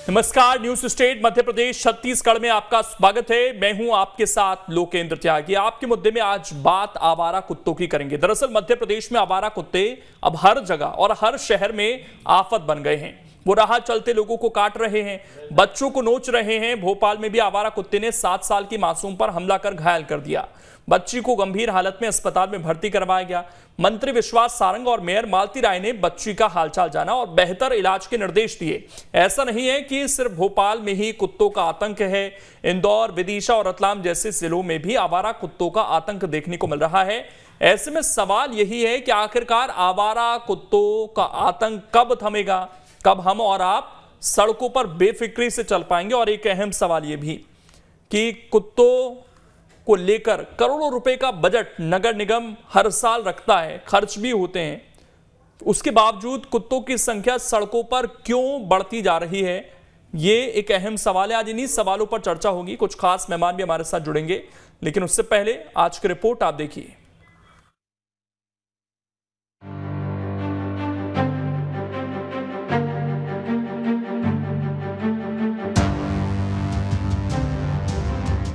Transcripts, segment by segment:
नमस्कार, news state Madhya Pradesh Chhattisgarh में आपका स्वागत है। मैं हूं आपके साथ लोकेंद्र त्यागी। आपके मुद्दे में आज बात आवारा कुत्तों की करेंगे। दरअसल मध्य प्रदेश में आवारा कुत्ते अब हर जगह और हर शहर में आफत बन गए हैं। वो राह चलते लोगों को काट रहे हैं, बच्चों को नोच रहे हैं। भोपाल में भी आवारा कुत्ते ने 7 साल की मासूम पर हमला कर घायल कर दिया। बच्ची को गंभीर हालत में अस्पताल में भर्ती करवाया गया। मंत्री विश्वास सारंग और मेयर मालती राय ने बच्ची का हालचाल जाना और बेहतर इलाज के निर्देश दिए। ऐसा नहीं है कि सिर्फ भोपाल में ही कुत्तों का आतंक है। इंदौर, विदिशा और रतलाम जैसे जिलों में भी आवारा कुत्तों का आतंक देखने को मिल रहा है। ऐसे में सवाल यही है कि आखिरकार आवारा कुत्तों का आतंक कब थमेगा, कब हम और आप सड़कों पर बेफिक्री से चल पाएंगे। और एक अहम सवाल यह भी कि कुत्तों को लेकर करोड़ों रुपए का बजट नगर निगम हर साल रखता है, खर्च भी होते हैं, उसके बावजूद कुत्तों की संख्या सड़कों पर क्यों बढ़ती जा रही है, ये एक अहम सवाल है। आज इन्हीं सवालों पर चर्चा होगी। कुछ खास मेहमान भी हमारे साथ जुड़ेंगे, लेकिन उससे पहले आज की रिपोर्ट आप देखिए।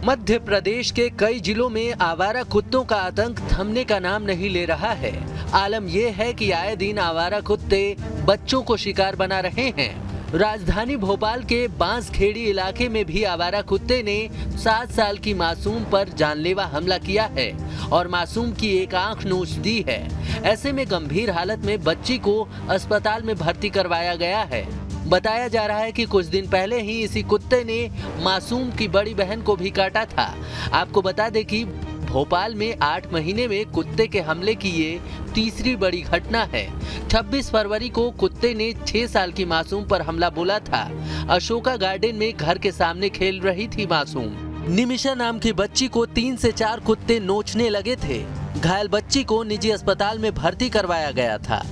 मध्य प्रदेश के कई जिलों में आवारा कुत्तों का आतंक थमने का नाम नहीं ले रहा है। आलम यह है कि आए दिन आवारा कुत्ते बच्चों को शिकार बना रहे हैं। राजधानी भोपाल के बांसखेड़ी इलाके में भी आवारा कुत्ते ने 7 साल की मासूम पर जानलेवा हमला किया है और मासूम की एक आंख नोच दी है। ऐसे में गंभीर हालत में बच्ची को अस्पताल में भर्ती करवाया गया है। बताया जा रहा है कि कुछ दिन पहले ही इसी कुत्ते ने मासूम की बड़ी बहन को भी काटा था। आपको बता दें कि भोपाल में 8 महीने में कुत्ते के हमले की ये तीसरी बड़ी घटना है। 26 फरवरी को कुत्ते ने 6 साल की मासूम पर हमला बोला था। अशोका गार्डन में घर के सामने खेल रही थी मासूम। निमिषा नाम की बच्ची को 3 से 4 कुत्ते नोचने लगे थे। घायल बच्ची को निजी अस्पताल में भर्ती करवाया गया था।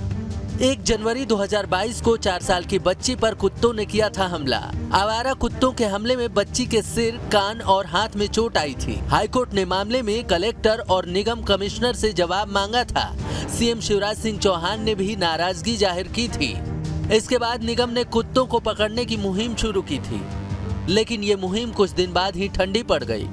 1 जनवरी 2022 को 4 साल की बच्ची पर कुत्तों ने किया था हमला। आवारा कुत्तों के हमले में बच्ची के सिर, कान और हाथ में चोट आई थी। हाईकोर्ट ने मामले में कलेक्टर और निगम कमिश्नर से जवाब मांगा था। सीएम शिवराज सिंह चौहान ने भी नाराजगी जाहिर की थी। इसके बाद निगम ने कुत्तों को पकड़ने की मुहिम शुरू की थी, लेकिन ये मुहिम कुछ दिन बाद ही ठंडी पड़ गई।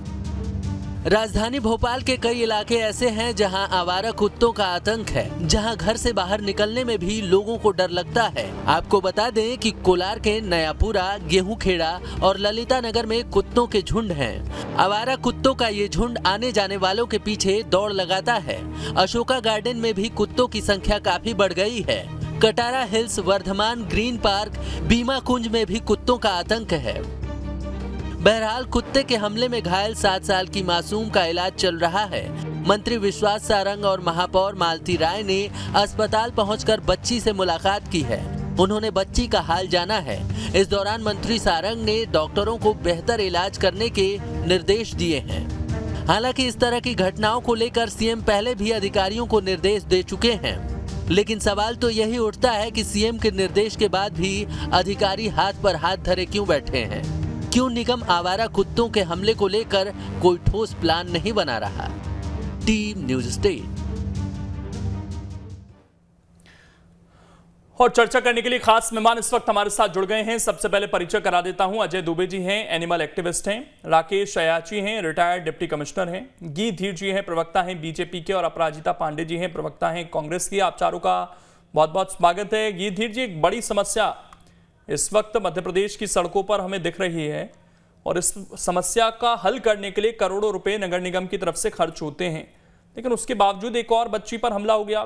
राजधानी भोपाल के कई इलाके ऐसे हैं जहां आवारा कुत्तों का आतंक है, जहां घर से बाहर निकलने में भी लोगों को डर लगता है। आपको बता दें कि कोलार के नयापुरा, गेहूंखेड़ा और ललिता नगर में कुत्तों के झुंड हैं। आवारा कुत्तों का ये झुंड आने जाने वालों के पीछे दौड़ लगाता है। अशोका गार्डन में भी कुत्तों की संख्या काफी बढ़ गई है। कटारा हिल्स, वर्धमान ग्रीन पार्क, बीमा कुंज में भी कुत्तों का आतंक है। बहरहाल कुत्ते के हमले में घायल 7 साल की मासूम का इलाज चल रहा है। मंत्री विश्वास सारंग और महापौर मालती राय ने अस्पताल पहुंचकर बच्ची से मुलाकात की है। उन्होंने बच्ची का हाल जाना है। इस दौरान मंत्री सारंग ने डॉक्टरों को बेहतर इलाज करने के निर्देश दिए हैं। हालांकि इस तरह की घटनाओं को लेकर सीएम पहले भी अधिकारियों को निर्देश दे चुके हैं, लेकिन सवाल तो यही उठता है कि सीएम के निर्देश के बाद भी अधिकारी हाथ पर हाथ धरे क्यों बैठे हैं? क्यों निगम आवारा कुत्तों के हमले को लेकर कोई ठोस प्लान नहीं बना रहा? Team news state. और चर्चा करने के लिए खास मेहमान इस वक्त हमारे साथ जुड़ गए हैं। सबसे पहले परिचय करा देता हूं। अजय दुबे जी हैं, एनिमल एक्टिविस्ट हैं। राकेश अयाची हैं, रिटायर्ड डिप्टी कमिश्नर हैं। गी धीर जी हैं, प्रवक्ता हैं बीजेपी के। और अपराजिता पांडे जी हैं, प्रवक्ता हैं कांग्रेस की। आप चारों का बहुत बहुत स्वागत है। गी धीर जी, एक बड़ी समस्या इस वक्त मध्य प्रदेश की सड़कों पर हमें दिख रही है और इस समस्या का हल करने के लिए करोड़ों रुपए नगर निगम की तरफ से खर्च होते हैं, लेकिन उसके बावजूद एक और बच्ची पर हमला हो गया।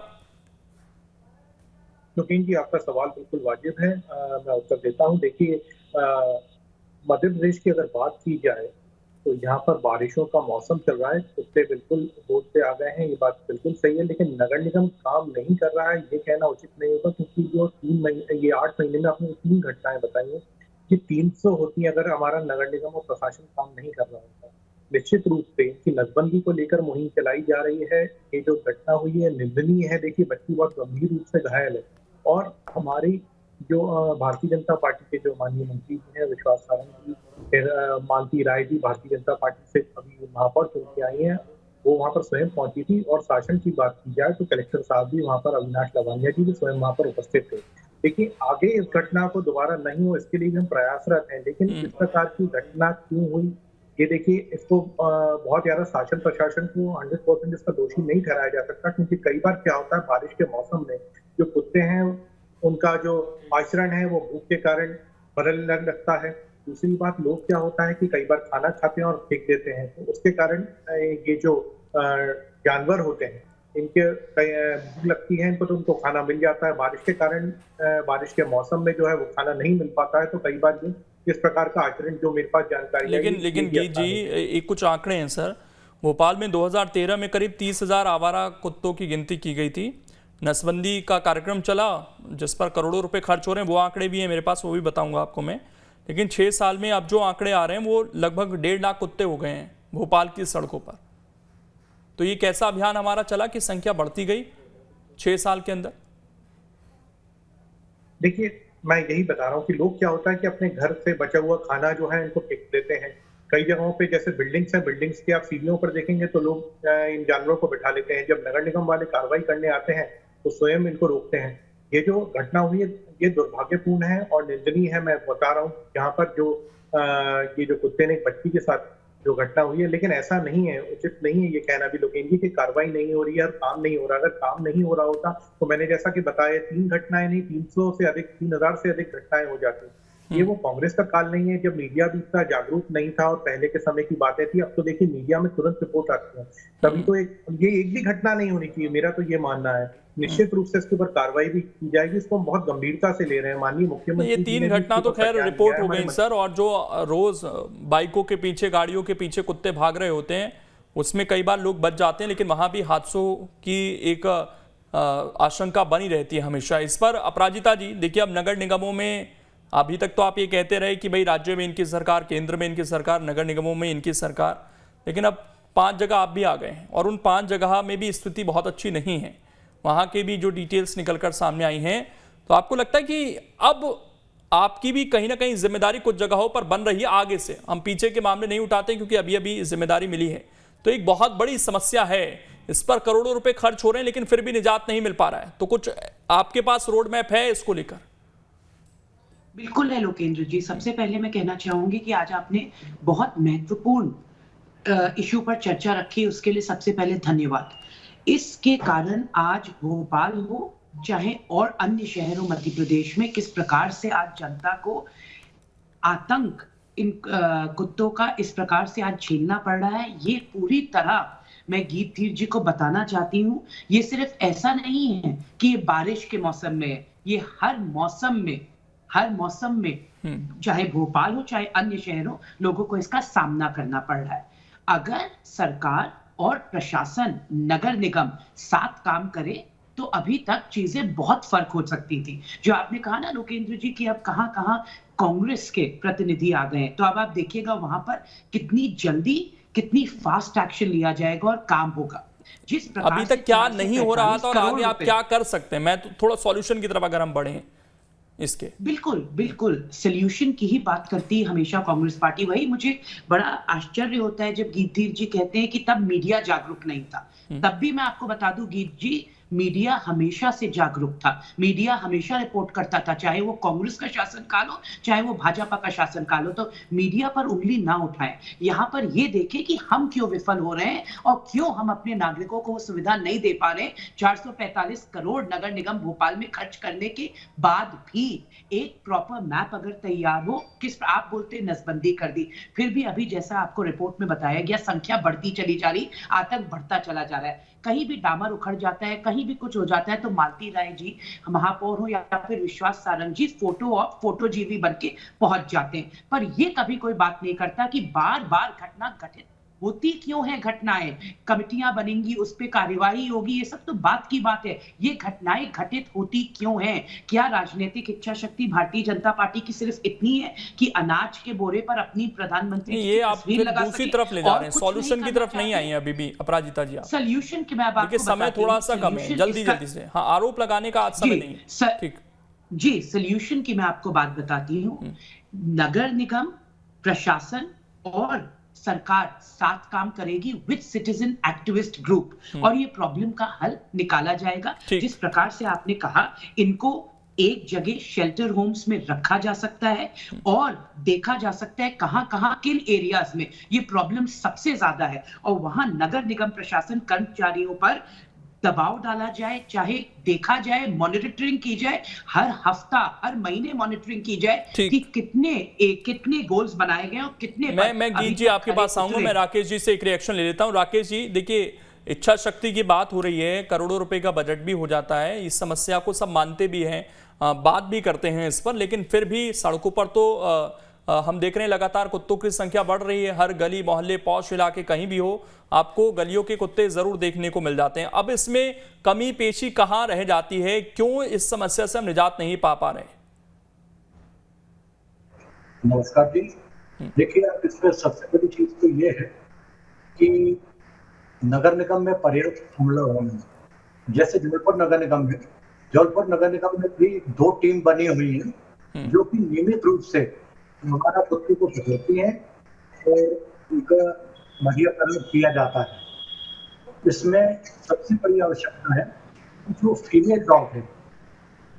लोकेन जी, आपका सवाल बिल्कुल वाजिब है। मैं उत्तर देता हूं। देखिए, मध्य प्रदेश की अगर बात की जाए तो यहाँ पर बारिशों का मौसम चल रहा है। कुत्ते बिल्कुल बोझ पे आ गए हैं, ये बात बिल्कुल सही है, लेकिन नगर निगम काम नहीं कर रहा है ये कहना उचित नहीं होगा, क्योंकि जो 8 महीने में आपने 3 घटनाएं बताई हैं कि 300 होती है अगर हमारा नगर निगम और प्रशासन काम नहीं कर रहा होता। निश्चित रूप से इनकी नसबंदी को लेकर मुहिम चलाई जा रही है। ये जो घटना हुई है निंदनीय है। देखिए, बच्ची बहुत गंभीर रूप से घायल है और हमारी जो भारतीय जनता पार्टी के जो माननीय मंत्री जी हैं विश्वास सारंग जी, फिर मालती राय जी भारतीय जनता पार्टी से अभी महापौर चुन के आई हैं, वो वहाँ पर स्वयं पहुंची थी। और शासन की बात की जाए तो कलेक्टर साहब भी वहाँ पर, अविनाश लवानिया जी भी स्वयं वहाँ पर उपस्थित थे। देखिए आगे इस घटना को दोबारा नहीं हो इसके लिए भी हम प्रयासरत हैं, लेकिन इस प्रकार की घटना क्यों हुई ये देखिए इसको बहुत ज्यादा शासन प्रशासन को 100% इसका दोषी नहीं ठहराया जा सकता, क्योंकि कई बार क्या होता है बारिश के मौसम में जो कुत्ते हैं उनका जो आचरण है वो भूख के कारण बदलने लगता है। दूसरी बात लोग क्या होता है कि कई बार खाना खाते हैं और फेंक देते हैं, तो उसके कारण ये जो जानवर होते हैं इनके भूख लगती है इनको, तो उनको खाना मिल जाता है। बारिश के कारण बारिश के मौसम में जो है वो खाना नहीं मिल पाता है, तो कई बार ये इस प्रकार का आचरण जो मेरे पास जानकारी लेकिन गीत जी एक कुछ आंकड़े हैं सर। भोपाल में 2013 में करीब 30,000 आवारा कुत्तों की गिनती की गई थी। नसबंदी का कार्यक्रम चला जिस पर करोड़ों रुपए खर्च हो रहे हैं, वो आंकड़े भी हैं मेरे पास, वो भी बताऊंगा आपको मैं। लेकिन 6 साल में अब जो आंकड़े आ रहे हैं वो लगभग 1.5 लाख कुत्ते हो गए हैं भोपाल की सड़कों पर। तो ये कैसा अभियान हमारा चला कि संख्या बढ़ती गई 6 साल के अंदर? देखिए मैं यही बता रहा हूँ कि लोग क्या होता है कि अपने घर से बचा हुआ खाना जो है इनको फेंक देते हैं। कई जगहों पे जैसे बिल्डिंग्स हैं, बिल्डिंग्स की आप सीढ़ियों पर देखेंगे तो लोग इन जानवरों को बिठा लेते हैं। जब नगर निगम वाले कार्रवाई करने आते हैं तो स्वयं इनको रोकते हैं। ये जो घटना हुई है ये दुर्भाग्यपूर्ण है और निंदनीय है। मैं बता रहा हूँ यहाँ पर जो ये जो कुत्ते ने एक बच्ची के साथ जो घटना हुई है, लेकिन ऐसा नहीं है, उचित नहीं है ये कहना भी लोकेंद्र की कार्रवाई नहीं हो रही है और काम नहीं हो रहा। अगर काम नहीं हो रहा होता तो मैंने जैसा कि बताया 3 घटनाएं नहीं 300 से अधिक 3000 से अधिक घटनाएं हो जाती। ये वो कांग्रेस का काल नहीं है जब मीडिया भी इतना जागरूक नहीं था और पहले के समय की बातें थी। अब तो देखिए मीडिया में तुरंत रिपोर्ट आती है, तभी तो एक भी घटना नहीं होनी चाहिए, मेरा तो ये मानना है। निश्चित रूप से इसके ऊपर कार्रवाई भी की जाएगी, इसको हम बहुत गंभीरता से ले रहे हैं। माननीय मुख्यमंत्री ये 3 घटना तो खैर रिपोर्ट हो गई सर, और जो रोज बाइकों के पीछे गाड़ियों के पीछे कुत्ते भाग रहे होते हैं उसमें कई बार लोग बच जाते हैं, लेकिन वहां भी हादसों की एक आशंका बनी रहती है हमेशा। इस पर अपराजिता जी देखिए, अब नगर निगमों में अभी तक तो आप ये कहते रहे कि भाई राज्य में इनकी सरकार, केंद्र में इनकी सरकार, नगर निगमों में इनकी सरकार, लेकिन अब 5 जगह आप भी आ गए हैं और उन 5 जगह में भी स्थिति बहुत अच्छी नहीं है। वहाँ के भी जो डिटेल्स निकलकर सामने आई हैं, तो आपको लगता है कि अब आपकी भी कहीं ना कहीं जिम्मेदारी कुछ जगहों पर बन रही है आगे से? हम पीछे के मामले नहीं उठाते क्योंकि अभी अभी जिम्मेदारी मिली है, तो एक बहुत बड़ी समस्या है, इस पर करोड़ों रुपए खर्च हो रहे हैं लेकिन फिर भी निजात नहीं मिल पा रहा है। तो कुछ आपके पास रोड मैप है इसको लेकर? बिल्कुल है लोकेंद्र जी। सबसे पहले मैं कहना चाहूंगी कि आज आपने बहुत महत्वपूर्ण इशू पर चर्चा रखी, उसके लिए सबसे पहले धन्यवाद। इसके कारण आज भोपाल हो चाहे और अन्य शहरों मध्य प्रदेश में किस प्रकार से आज जनता को आतंक इन कुत्तों का इस प्रकार से आज झेलना पड़ रहा है, ये पूरी तरह मैं गीत धीर जी को बताना चाहती हूँ। ये सिर्फ ऐसा नहीं है कि ये बारिश के मौसम में है, ये हर मौसम में चाहे भोपाल हो चाहे अन्य शहरों, लोगों को इसका सामना करना पड़ रहा है। अगर सरकार और प्रशासन, नगर निगम साथ काम करे तो अभी तक चीजें बहुत फर्क हो सकती थी। जो आपने कहा ना लोकेंद्र जी कि अब कहां कांग्रेस के प्रतिनिधि आ गए हैं, तो अब आप देखिएगा वहां पर कितनी जल्दी कितनी फास्ट एक्शन लिया जाएगा और काम होगा। जिस प्रकार अभी तक क्या नहीं हो रहा था और आगे आप क्या कर सकते हैं? मैं तो थोड़ा सॉल्यूशन की तरफ अगर हम बढ़े इसके। बिल्कुल सॉल्यूशन की ही बात करती है हमेशा कांग्रेस पार्टी। वही मुझे बड़ा आश्चर्य होता है जब गीतधीर जी कहते हैं कि तब मीडिया जागरूक नहीं था। तब भी मैं आपको बता दूं गीत जी, मीडिया हमेशा से जागरूक था, मीडिया हमेशा रिपोर्ट करता था, चाहे वो कांग्रेस का शासनकाल हो चाहे वो भाजपा का शासनकाल हो। तो मीडिया पर उंगली ना उठाएं, यहाँ पर ये देखें कि हम क्यों विफल हो रहे हैं और क्यों हम अपने नागरिकों को वो सुविधा नहीं दे पा रहे। 445 करोड़ नगर निगम भोपाल में खर्च करने के बाद भी एक प्रॉपर मैप अगर तैयार हो, किस आप बोलते नसबंदी कर दी, फिर भी अभी जैसा आपको रिपोर्ट में बताया गया संख्या बढ़ती चली जा रही, आतंक बढ़ता चला जा रहा है। कहीं भी डामर उखड़ जाता है, कहीं भी कुछ हो जाता है तो मालती राय जी महापौर हो या फिर विश्वास सारंग जी फोटो जीवी बन के पहुंच जाते हैं। पर ये कभी कोई बात नहीं करता कि बार बार घटना घटित होती क्यों है। घटनाएं, कमिटियां बनेंगी, उस पर कार्यवाही होगी, ये सब तो बात की बात है। ये घटनाएं घटित होती क्यों हैं? क्या राजनीतिक इच्छा शक्ति भारतीय जनता पार्टी की सिर्फ इतनी है कि अनाज के बोरे पर अपनी प्रधानमंत्री ये आप फिर दूसरी तरफ ले जा रहे हैं, सॉल्यूशन की तरफ नहीं आई है अभी भी अपराजिता जी। सॉल्यूशन की मैं बात देखिए समय थोड़ा सा कम है, जल्दी से। हाँ, आरोप लगाने का आज समय नहीं है। ठीक जी, सॉल्यूशन की मैं आपको बात बताती हूँ। नगर निगम, प्रशासन और सरकार साथ काम करेगी विद सिटीजन एक्टिविस्ट ग्रुप और ये प्रॉब्लम का हल निकाला जाएगा। जिस प्रकार से आपने कहा, इनको एक जगह शेल्टर होम्स में रखा जा सकता है और देखा जा सकता है कहां कहां किन एरियाज में ये प्रॉब्लम सबसे ज्यादा है, और वहां नगर निगम प्रशासन कर्मचारियों पर दबाव डाला जाए, चाहे देखा जाए, मॉनिटरिंग की जाए, हर हफ्ता हर महीने मॉनिटरिंग की जाए कि कितने गोल्स बनाए गए और कितने। मैं गीत जी आपके पास आऊंगा, मैं राकेश जी से एक रिएक्शन ले लेता हूं। राकेश जी देखिए, इच्छा शक्ति की बात हो रही है, करोड़ों रुपए का बजट भी हो जाता है, इस समस्या को सब मानते भी हैं, बात भी करते हैं इस पर, लेकिन फिर भी सड़कों पर तो हम देख रहे हैं लगातार कुत्तों की संख्या बढ़ रही है। हर गली मोहल्ले पॉश इलाके कहीं भी हो, आपको गलियों के कुत्ते जरूर देखने को मिल जाते हैं। अब इसमें कमी पेशी कहां रह जाती है, क्यों इस समस्या से हम निजात नहीं पा रहे? नमस्कार जी। देखिए, इसमें सबसे बड़ी चीज तो ये है कि नगर निगम में पर्याप्त अमला होना, जैसे जबलपुर नगर निगम में भी 2 टीम बनी हुई है जो कि नियमित रूप से हमारा कुत्ते को पकड़ती है और उनका मध्यकरण किया जाता है। इसमें सबसे बड़ी आवश्यकता है जो फीमेल डॉग है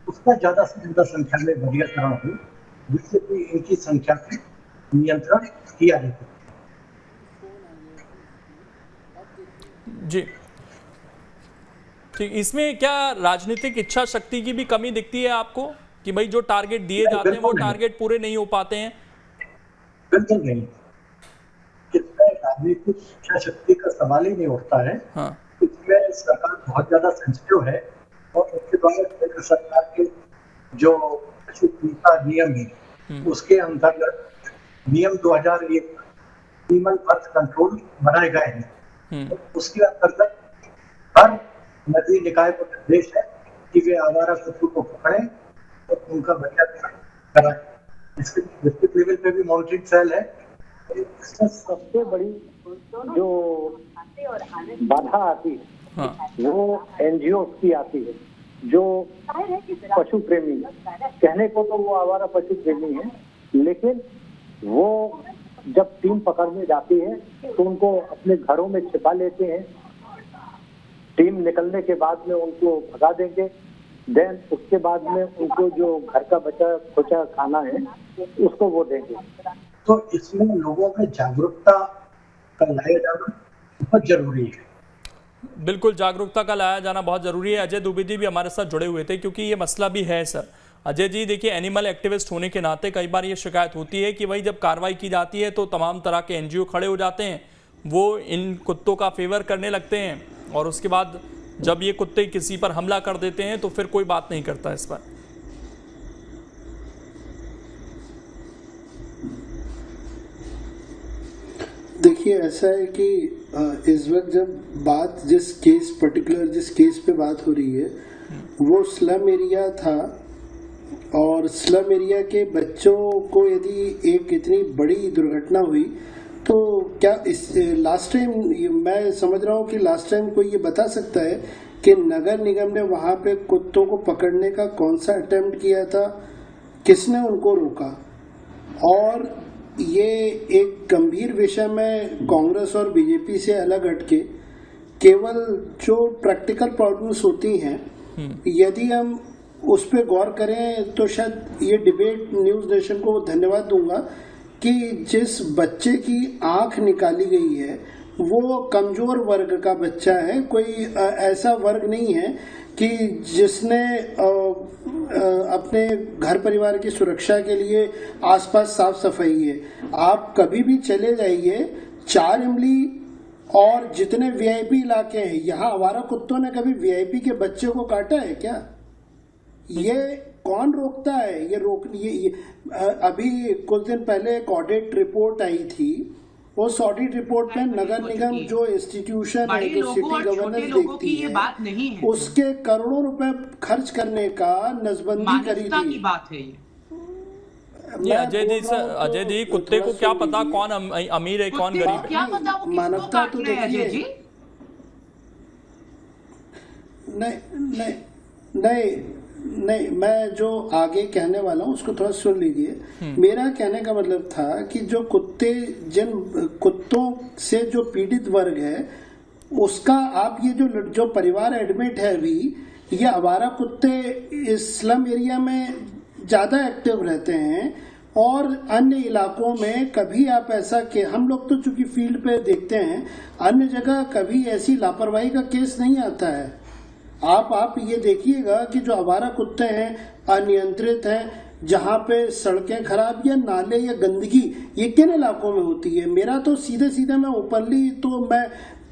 उसका ज्यादा से ज्यादा संख्या में मध्यकरण हो, जिससे कि इनकी संख्या पे नियंत्रण किया जा सके। जी ठीक, इसमें क्या राजनीतिक इच्छा शक्ति की भी कमी दिखती है आपको कि भाई जो टारगेट दिए जाते हैं वो टारगेट पूरे नहीं हो पाते हैं? बिल्कुल नहीं, इसमें राजनीतिक इच्छा शक्ति का सवाल ही नहीं उठता है। हाँ। इसमें सरकार बहुत ज्यादा सेंसिटिव है और उसके द्वारा केंद्र सरकार के जो पशु हिंसा नियम है उसके अंतर्गत नियम 2001 एनिमल बर्थ कंट्रोल बनाए गए हैं। उसके अंतर्गत हर नगरीय निकाय को निर्देश है कि वे आवारा कुत्तों को पकड़ें और उनका बचाव कराएं। इसके डिस्ट्रिक्ट लेवल पे भी मॉनिटरिंग सेल है। इसमें सबसे बड़ी जो बाधा आती है वो एनजीओ की आती है, जो पशु प्रेमी, कहने को तो वो आवारा पशु प्रेमी है, लेकिन वो जब टीम पकड़ने जाती है तो उनको अपने घरों में छिपा लेते हैं। टीम निकलने के बाद में उनको भगा देंगे, देन उसके बाद में उनको जो घर का बचा खुचा खाना है उसको वो देंगे। तो इसमें लोगों में जागरूकता का लाया जाना बहुत जरूरी है। बिल्कुल, जागरूकता का लाया जाना बहुत जरूरी है। अजय दुबे जी भी हमारे साथ जुड़े हुए थे क्योंकि ये मसला भी है सर। अजय जी देखिए, एनिमल एक्टिविस्ट होने के नाते कई बार ये शिकायत होती है कि भाई जब कार्रवाई की जाती है तो तमाम तरह के एनजीओ खड़े हो जाते हैं, वो इन कुत्तों का फेवर करने लगते हैं और उसके बाद जब ये कुत्ते किसी पर हमला कर देते हैं तो फिर कोई बात नहीं करता इस पर। देखिए, ऐसा है कि इस वक्त जब बात जिस केस पे बात हो रही है वो स्लम एरिया था, और स्लम एरिया के बच्चों को यदि एक इतनी बड़ी दुर्घटना हुई तो क्या इस लास्ट टाइम, मैं समझ रहा हूँ कि लास्ट टाइम कोई ये बता सकता है कि नगर निगम ने वहां पे कुत्तों को पकड़ने का कौन सा अटेम्प्ट किया था, किसने उनको रोका? और ये एक गंभीर विषय में कांग्रेस और बीजेपी से अलग हटके केवल जो प्रैक्टिकल प्रॉब्लम्स होती हैं, यदि हम उस पर गौर करें तो शायद ये डिबेट न्यूज नेशन को धन्यवाद दूंगा कि जिस बच्चे की आंख निकाली गई है वो कमजोर वर्ग का बच्चा है, कोई ऐसा वर्ग नहीं है कि जिसने अपने घर परिवार की सुरक्षा के लिए आसपास साफ सफाई है। आप कभी भी चले जाइए 4 इमली और जितने वीआईपी इलाके हैं, यहाँ आवारा कुत्तों ने कभी वीआईपी के बच्चे को काटा है क्या? ये कौन रोकता है? ये अभी कुछ दिन पहले एक ऑडिट रिपोर्ट आई थी, उस ऑडिट रिपोर्ट में नगर निगम जो इंस्टीट्यूशन है, जो सिटी गवर्नेंस देखती है, उसके करोड़ों रुपए खर्च करने का नसबंदी करी थी। बात है ये अजय जी कुत्ते को क्या पता कौन अमीर है कौन गरीब है? क्या पता वो मानवता तो देखिए। नहीं, मैं जो आगे कहने वाला हूँ उसको थोड़ा सुन लीजिए। मेरा कहने का मतलब था कि जो जिन कुत्तों से जो पीड़ित वर्ग है उसका, आप ये जो परिवार एडमिट है अभी, ये आवारा कुत्ते इस स्लम एरिया में ज़्यादा एक्टिव रहते हैं और अन्य इलाकों में कभी आप ऐसा कि हम लोग तो चूंकि फील्ड पे देखते हैं, अन्य जगह कभी ऐसी लापरवाही का केस नहीं आता है। आप ये देखिएगा कि जो आवारा कुत्ते हैं अनियंत्रित हैं, जहाँ पे सड़कें खराब या नाले या गंदगी ये किन इलाकों में होती है। मेरा तो सीधे मैं ओपनली तो मैं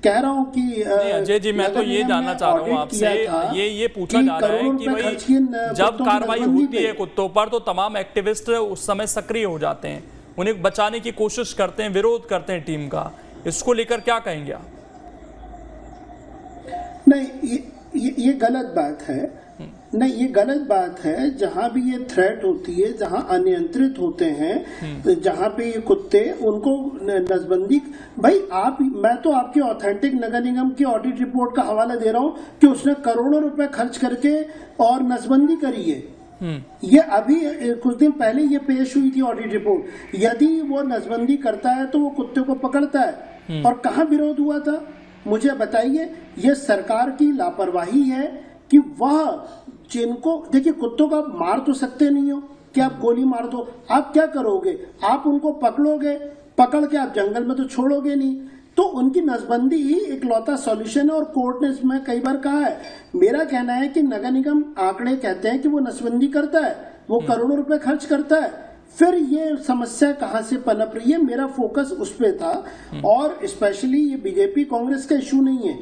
कह रहा हूँ कि अजय जी, मैं तो ये जानना चाह रहा हूँ आपसे, ये पूछा जा रहा है कि भाई जब कार्रवाई होती है कुत्तों पर तो तमाम एक्टिविस्ट उस समय सक्रिय हो जाते हैं, उन्हें बचाने की कोशिश करते हैं, विरोध करते हैं टीम का। इसको लेकर क्या कहेंगे आप? नहीं, ये गलत बात है। नहीं, ये गलत बात है। जहाँ भी ये थ्रेट होती है, जहाँ अनियंत्रित होते हैं, जहाँ पे ये कुत्ते, उनको नसबंदी, भाई मैं तो आपके ऑथेंटिक नगर निगम की ऑडिट रिपोर्ट का हवाला दे रहा हूँ कि उसने करोड़ों रुपए खर्च करके और नसबंदी करी है। ये अभी कुछ दिन पहले ये पेश हुई थी ऑडिट रिपोर्ट। यदि वो नसबंदी करता है तो वो कुत्ते को पकड़ता है, और कहाँ विरोध हुआ था मुझे बताइए। ये सरकार की लापरवाही है कि वह जिनको, देखिए कुत्तों को आप मार तो सकते नहीं हो कि आप गोली मार दो, आप क्या करोगे, आप उनको पकड़ोगे, पकड़ के आप जंगल में तो छोड़ोगे नहीं। तो उनकी नसबंदी ही एक लौता सॉल्यूशन है, और कोर्ट ने इसमें कई बार कहा है। मेरा कहना है कि नगर निगम आंकड़े कहते हैं कि वो नसबंदी करता है, वो करोड़ों रुपए खर्च करता है, फिर ये समस्या कहाँ से पनप रही है, मेरा फोकस उस पे था। और स्पेशली ये बीजेपी कांग्रेस का इशू नहीं है,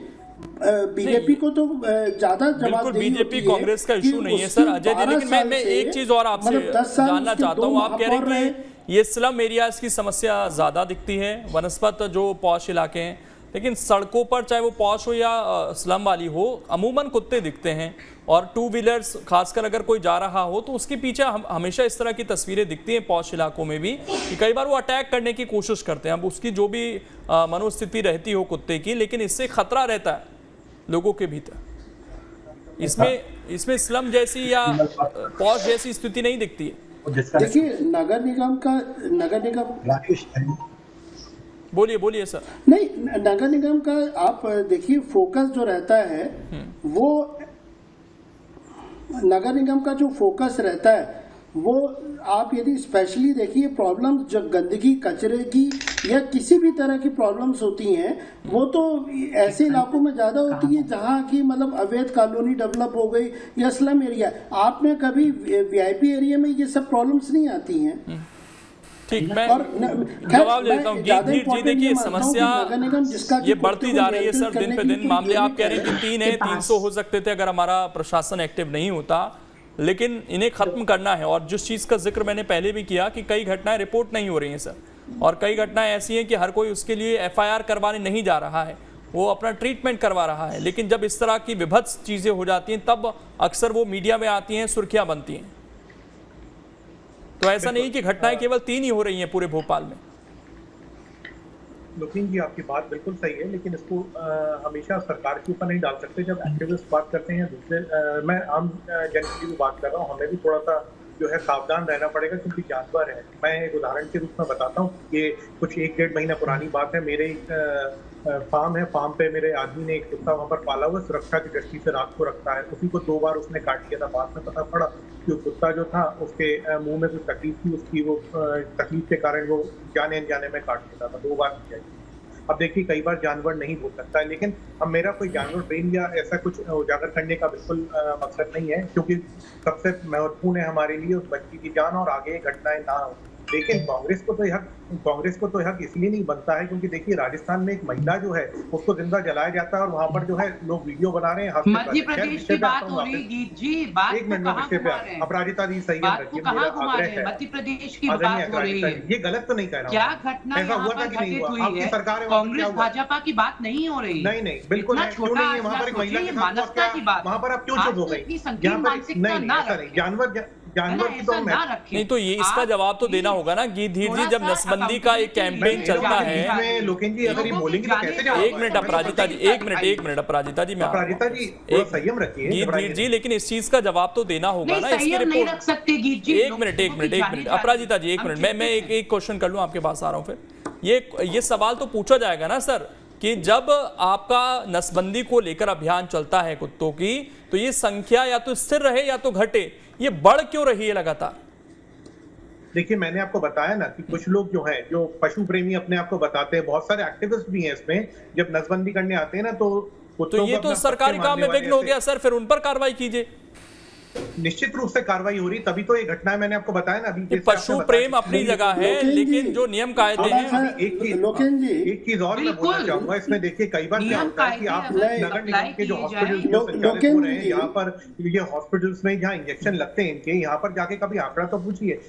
बीजेपी को तो ज्यादा जवाब बीजेपी कांग्रेस का इशू नहीं है सर अजय जी, लेकिन मैं एक चीज और आपसे जानना चाहता हूँ। आप कह रहे हैं कि ये स्लम एरियाज की समस्या ज्यादा दिखती है, वनस्पत जो पॉश इलाके हैं, लेकिन सड़कों पर चाहे वो पॉश हो या स्लम वाली हो, अमूमन कुत्ते दिखते हैं। और टू व्हीलर्स खासकर अगर कोई जा रहा हो तो उसके पीछे हमेशा इस तरह की तस्वीरें दिखती हैं पॉश इलाकों में भी, कि कई बार वो अटैक करने की कोशिश करते हैं। अब उसकी जो भी मनोस्थिति रहती हो कुत्ते की, लेकिन इससे खतरा रहता है लोगों के भीतर। इसमें स्लम जैसी या पॉश जैसी स्थिति नहीं दिखती है। देखिए नगर निगम बोलिए सर। नहीं, नगर निगम का आप देखिए फोकस जो रहता है, वो नगर निगम का जो फोकस रहता है वो आप यदि स्पेशली देखिए प्रॉब्लम्स जो गंदगी कचरे की या किसी भी तरह की प्रॉब्लम्स होती हैं, वो तो ऐसे इलाकों में ज्यादा होती है जहाँ की मतलब अवैध कॉलोनी डेवलप हो गई या स्लम एरिया। आपने कभी वीआईपी एरिया में ये सब प्रॉब्लम्स नहीं आती हैं। ठीक, मैं जवाब देता हूँ। गीत जी देखिए समस्या ये बढ़ती जा रही है सर, दिन पे दिन मामले। आप कह रहे हैं कि 3 है, 300 हो सकते थे अगर हमारा प्रशासन एक्टिव नहीं होता, लेकिन इन्हें खत्म करना है। और जिस चीज़ का जिक्र मैंने पहले भी किया कि कई घटनाएं रिपोर्ट नहीं हो रही हैं सर, और कई घटनाएं ऐसी हैं कि हर कोई उसके लिए एफआईआर करवाने नहीं जा रहा है, वो अपना ट्रीटमेंट करवा रहा है। लेकिन जब इस तरह की विभत्स चीज़ें हो जाती हैं तब अक्सर वो मीडिया में आती हैं, सुर्खियां बनती हैं। तो ऐसा नहीं कि घटनाएं केवल 3 ही हो रही हैं पूरे भोपाल में। लुकीन जी आपकी बात बिल्कुल सही है, लेकिन इसको हमेशा सरकार के ऊपर नहीं डाल सकते। जब एक्टिविस्ट बात करते हैं दूसरे, मैं आम जन की भी बात कर रहा हूँ, हमें भी थोड़ा सा जो है सावधान रहना पड़ेगा क्योंकि जानवर है। मैं एक उदाहरण के रूप में बताता हूँ, ये कुछ 1-1.5 महीना पुरानी बात है। मेरे फार्म है, फार्म पे मेरे आदमी ने एक कुत्ता वहाँ पर पाला हुआ, सुरक्षा की दृष्टि से रात को रखता है। उसी को 2 बार उसने काट दिया था। बाद में पता पड़ा कि कुत्ता जो था उसके मुंह में कुछ तकलीफ थी, उसकी वो तकलीफ के कारण वो जाने अनजाने में काट देता था। 2 बार किया। अब देखिए कई बार जानवर नहीं बोल सकता है, लेकिन अब मेरा कोई जानवर प्रेम या ऐसा कुछ उजागर करने का बिल्कुल मकसद नहीं है, क्योंकि सबसे महत्वपूर्ण है हमारे लिए उस बच्ची की जान और आगे घटनाएं ना हो। लेकिन कांग्रेस को तो हक इसलिए नहीं बनता है क्योंकि देखिए राजस्थान में एक महिला जो है उसको जिंदा जलाया जाता है और वहाँ पर जो है लोग वीडियो बना रहे हैं। मध्य प्रदेश की बात हो रही गीत जी, बात एक मिनट में विषय पे अपराजिता जी सही है, मध्य प्रदेश की बात हो रही है। ये गलत तो नहीं कह रहा, क्या घटना ऐसा हुआ था कि नहीं हुआ? आपकी सरकार है, कांग्रेस भाजपा की बात नहीं हो रही। नहीं बिल्कुल क्यों नहीं है? वहाँ पर एक महिला के साथ वहाँ पर आप क्यों चुप हो गई? जानवर की तो नहीं, तो ये इसका जवाब तो देना होगा ना गीधीर जी। जब नसबंदी का एक कैंपेन चलता है, लोकेन जी अगर ये बोलेंगे तो कैसे जवाब? एक मिनट अपराजिता जी, एक मिनट अपराजिता जी, मैं अपराजिता जी थोड़ा संयम रखिए गीधीर जी, लेकिन इस चीज का जवाब तो देना होगा ना। इसकी रिपोर्ट एक मिनट अपराजिता जी, एक मिनट मैं एक क्वेश्चन कर लूं, आपके पास आ रहा हूं। फिर ये सवाल तो पूछा जाएगा ना सर कि जब आपका नसबंदी को लेकर अभियान चलता है कुत्तों की, तो ये संख्या या तो स्थिर रहे या तो घटे, ये बढ़ क्यों रही है लगातार? देखिए, मैंने आपको बताया ना कि कुछ लोग जो हैं, जो पशु प्रेमी अपने आप को बताते हैं, बहुत सारे एक्टिविस्ट भी हैं इसमें, जब नसबंदी करने आते हैं ना तो ये तो सरकारी काम में विघ्न हो गया सर, फिर उन पर कार्रवाई कीजिए। निश्चित रूप से कार्रवाई हो रही, तभी तो ये घटना है। मैंने आपको बताया ना अभी, पशु प्रेम अपनी जगह है, लेकिन जो नियम कायदे हैं। एक चीज और मैं बोलना चाहूंगा इसमें, देखिए कई बार क्या होता है कि आप नगर निगम के जो हॉस्पिटल जो संचालित हो रहे हैं, यहाँ पर ये हॉस्पिटल्स में जहाँ इंजेक्शन लगते हैं इनके, यहाँ पर जाके कभी आंकड़ा तो पूछिए